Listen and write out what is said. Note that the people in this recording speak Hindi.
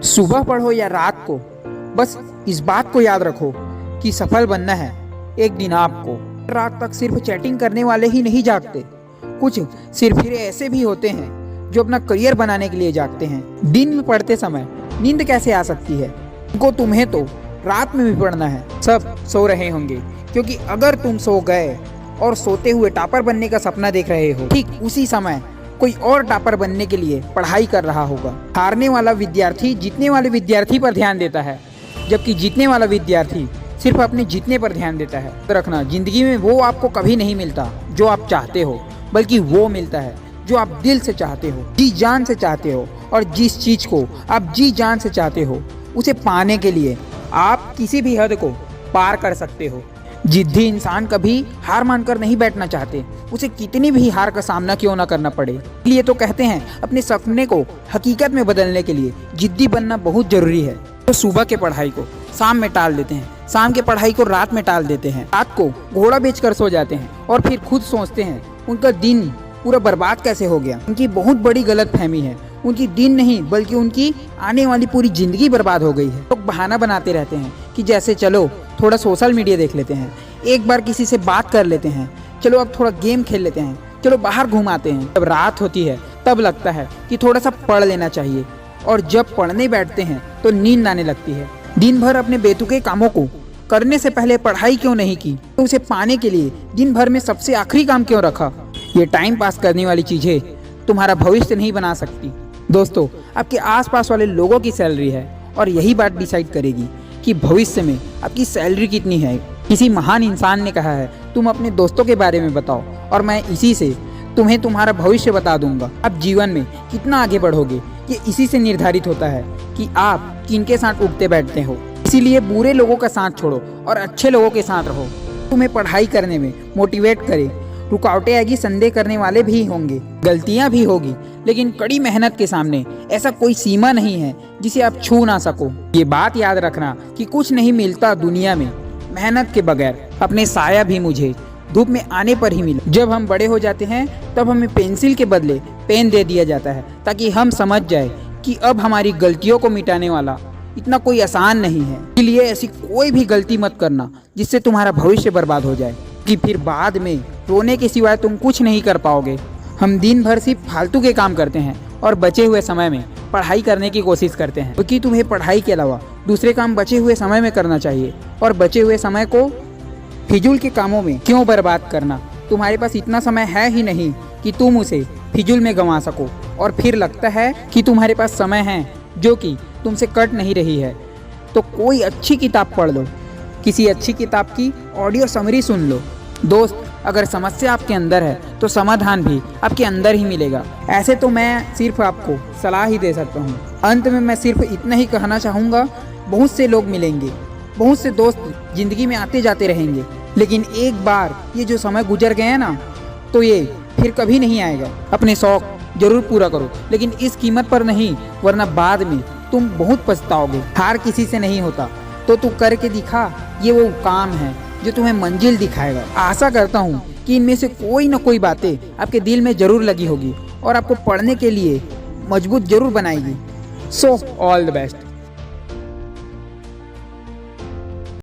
सुबह पढ़ो या रात को, बस इस बात को याद रखो कि सफल बनना है एक दिन आपको। रात तक सिर्फ चैटिंग करने वाले ही नहीं जागते, कुछ सिर्फ ऐसे भी होते हैं जो अपना करियर बनाने के लिए जागते हैं। दिन में पढ़ते समय नींद कैसे आ सकती है? तुम्हें तो रात में भी पढ़ना है। सब सो रहे होंगे, क्योंकि अगर तुम सो गए और सोते हुए टॉपर बनने का सपना देख रहे हो, ठीक उसी समय कोई और टॉपर बनने के लिए पढ़ाई कर रहा होगा। हारने वाला विद्यार्थी जीतने वाले विद्यार्थी पर ध्यान देता है, जबकि जीतने वाला विद्यार्थी सिर्फ अपने जीतने पर ध्यान देता है। तो रखना, जिंदगी में वो आपको कभी नहीं मिलता जो आप चाहते हो, बल्कि वो मिलता है जो आप दिल से चाहते हो, जी जान से चाहते हो। और जिस चीज को आप जी जान से चाहते हो, उसे पाने के लिए आप किसी भी हद को पार कर सकते हो। जिद्दी इंसान कभी हार मानकर नहीं बैठना चाहते, उसे कितनी भी हार का सामना क्यों ना करना पड़े। इसलिए तो कहते हैं अपने सपने को हकीकत में बदलने के लिए जिद्दी बनना बहुत जरूरी है। तो सुबह के पढ़ाई को शाम में टाल देते हैं, शाम के पढ़ाई को रात में टाल देते हैं, रात को घोड़ा बेचकर सो जाते हैं और फिर खुद सोचते हैं उनका दिन पूरा बर्बाद कैसे हो गया। उनकी बहुत बड़ी गलतफहमी है, उनकी दिन नहीं बल्कि उनकी आने वाली पूरी जिंदगी बर्बाद हो गई है। लोग बहाना बनाते रहते हैं कि जैसे चलो थोड़ा सोशल मीडिया देख लेते हैं, एक बार किसी से बात कर लेते हैं, चलो अब थोड़ा गेम खेल लेते हैं, चलो बाहर घुमाते हैं। जब रात होती है तब लगता है कि थोड़ा सा पढ़ लेना चाहिए, और जब पढ़ने बैठते हैं तो नींद आने लगती है। दिन भर अपने बेतुके कामों को करने से पहले पढ़ाई क्यों नहीं की? तो उसे पाने के लिए दिन भर में सबसे आखिरी काम क्यों रखा? ये टाइम पास करने वाली चीजें तुम्हारा भविष्य नहीं बना सकती। दोस्तों, आपके आसपास वाले लोगों की सैलरी है, और यही बात डिसाइड करेगी कि भविष्य में आपकी सैलरी कितनी है। किसी महान इंसान ने कहा है, तुम अपने दोस्तों के बारे में बताओ और मैं इसी से तुम्हें तुम्हारा भविष्य बता दूंगा। आप जीवन में कितना आगे बढ़ोगे ये इसी से निर्धारित होता है कि आप किनके साथ उठते बैठते हो। इसीलिए बुरे लोगों का साथ छोड़ो और अच्छे लोगों के साथ रहो। तुम्हें पढ़ाई करने में मोटिवेट करे। रुकावटें आएगी, संदेह करने वाले भी होंगे, गलतियां भी होगी, लेकिन कड़ी मेहनत के सामने ऐसा कोई सीमा नहीं है जिसे आप छू ना सको। ये बात याद रखना कि कुछ नहीं मिलता दुनिया में मेहनत के बगैर। अपने साया भी मुझे धूप में आने पर ही मिला। जब हम बड़े हो जाते हैं तब हमें पेंसिल के बदले पेन दे दिया जाता है, ताकि हम समझ जाए कि अब हमारी गलतियों को मिटाने वाला इतना कोई आसान नहीं है। इसलिए ऐसी कोई भी गलती मत करना जिससे तुम्हारा भविष्य बर्बाद हो जाए, कि फिर बाद में रोने के सिवाय तुम कुछ नहीं कर पाओगे। हम दिन भर सिर्फ फालतू के काम करते हैं और बचे हुए समय में पढ़ाई करने की कोशिश करते हैं, क्योंकि तुम्हें पढ़ाई के अलावा दूसरे काम बचे हुए समय में करना चाहिए। और बचे हुए समय को फिजूल के कामों में क्यों बर्बाद करना? तुम्हारे पास इतना समय है ही नहीं कि तुम उसे फिजूल में गंवा सको, और फिर लगता है कि तुम्हारे पास समय है जो कि तुमसे कट नहीं रही है। तो कोई अच्छी किताब पढ़ लो, किसी अच्छी किताब की ऑडियो समरी सुन लो। दोस्त, अगर समस्या आपके अंदर है तो समाधान भी आपके अंदर ही मिलेगा। ऐसे तो मैं सिर्फ आपको सलाह ही दे सकता हूँ। अंत में मैं सिर्फ इतना ही कहना चाहूँगा, बहुत से लोग मिलेंगे, बहुत से दोस्त जिंदगी में आते जाते रहेंगे, लेकिन एक बार ये जो समय गुजर गया ना, तो ये फिर कभी नहीं आएगा। अपने शौक जरूर पूरा करो, लेकिन इस कीमत पर नहीं, वरना बाद में तुम बहुत पछताओगे। हार किसी से नहीं होता, तो तू करके दिखा। ये वो काम है जो तुम्हें मंजिल दिखाएगा। आशा करता हूँ कि इनमें से कोई न कोई बातें आपके दिल में जरूर लगी होगी और आपको पढ़ने के लिए मजबूत जरूर बनाएगी। So all the best.